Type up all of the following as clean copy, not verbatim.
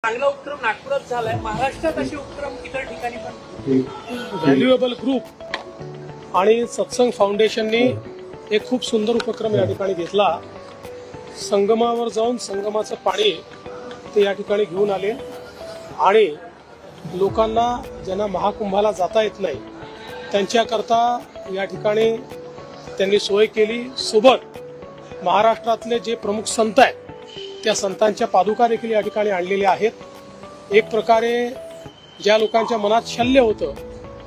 चांगला उपक्रम नागपुरात झालाय, महाराष्ट्रात असे उपक्रम इतर ठिकाणी पण? व्हॅल्युएबल ग्रुप आणि सत्संग फाउंडेशननी एक खूप सुंदर उपक्रम या ठिकाणी घेतला। संगमावर जाऊन संगमाचं पाणी ते या ठिकाणी घेऊन आले आणि लोकांना ज्यांना महाकुंभाला जाता येत नाही त्यांच्याकरता या ठिकाणी त्यांनी सोय केली। सोबत महाराष्ट्रातले जे प्रमुख संत आहेत त्या संतांच्या पादुका देखील या ठिकाणी आणलेल्या आहेत। एक प्रकारे ज्या लोकांच्या मनात शल्य होतं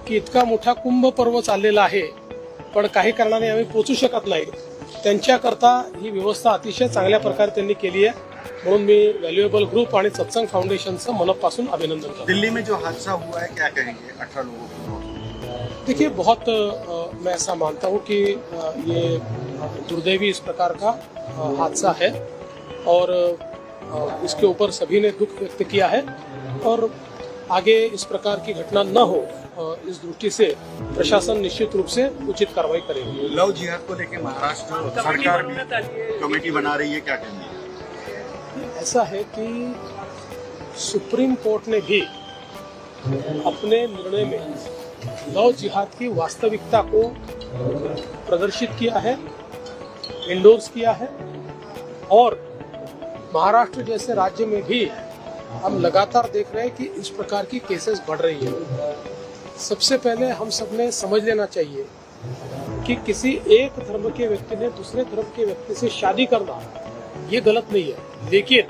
की इतका मोठा कुंभ पर्व चाललेला आहे पण काही कारणाने आम्ही पोहोचू शकत नाही, त्यांच्याकरता ही व्यवस्था अतिशय चांगल्या प्रकारे त्यांनी केली आहे। म्हणून मी व्हॅल्युएबल ग्रुप आणि सत्संग फाउंडेशनचं मनपासून अभिनंदन करतो। दिल्ली में जो हादसा हुआ है क्या कहेंगे 18 लोगों को? देखिए बहुत मैं ऐसा मानता हूँ कि ये दुर्दैवी इस प्रकार का हादसा है और इसके ऊपर सभी ने दुख व्यक्त किया है और आगे इस प्रकार की घटना न हो इस दृष्टि से प्रशासन निश्चित रूप से उचित कार्रवाई करेगी। लव जिहाद को लेकर महाराष्ट्र सरकार भी कमेटी बना रही है, क्या कहेंगे? ऐसा है कि सुप्रीम कोर्ट ने भी अपने निर्णय में लव जिहाद की वास्तविकता को प्रदर्शित किया है, इंडोर्स किया है और महाराष्ट्र जैसे राज्य में भी हम लगातार देख रहे हैं कि इस प्रकार की केसेस बढ़ रही है। सबसे पहले हम सबने समझ लेना चाहिए कि किसी एक धर्म के व्यक्ति ने दूसरे धर्म के व्यक्ति से शादी करना ये गलत नहीं है, लेकिन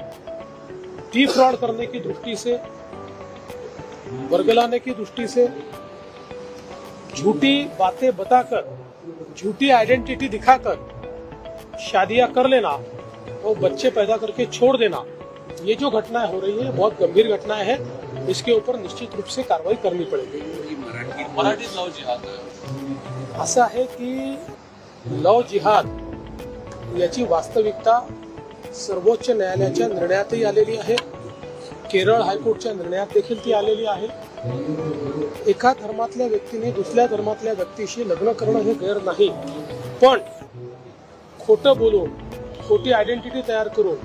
डिफ्रॉड करने की दृष्टि से, वर्गलाने की दृष्टि से, झूठी बातें बताकर, झूठी आइडेंटिटी दिखाकर शादियां कर लेना और बच्चे पैदा करके छोड़ देना, ये जो घटनाएं हो रही है बहुत गंभीर घटनाएं हैं। इसके ऊपर निश्चित रूप से कार्रवाई करनी पड़ेगी। मराठी लव जिहाद असा आहे की लव जिहाद याची वास्तविकता सर्वोच्च न्यायालयाच्या निर्णयातही आलेली आहे, केरळ हायकोर्टच्या निर्णयात देखील ती आलेली आहे। एका धर्मातल्या व्यक्तीने दुसऱ्या धर्मातल्या व्यक्तीशी लग्न करणं हे गैर नाही, पण खोटं बोलून, खोटी आयडेंटिटी तयार करून,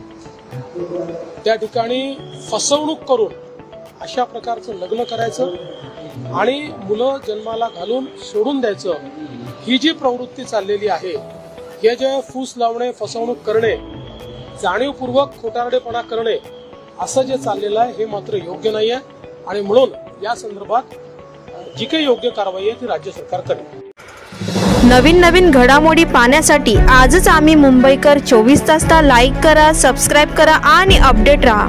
त्या ठिकाणी फसवणूक करून अशा प्रकारचं लग्न करायचं आणि मुलं जन्माला घालून सोडून द्यायचं, ही जी प्रवृत्ती चाललेली आहे, हे जे फूस लावणे, फसवणूक करणे, जाणीवपूर्वक खोटारडेपणा करणे असं जे चाललेलं आहे हे मात्र योग्य नाही आहे आणि म्हणून या संदर्भात जी काही योग्य कारवाई आहे ती राज्य सरकार करेल। नवीन नवीन घडामोडी पाहण्यासाठी आजच आम्ही मुंबईकर 24 तासला लाईक करा, सबस्क्राईब करा आणि अपडेट रहा।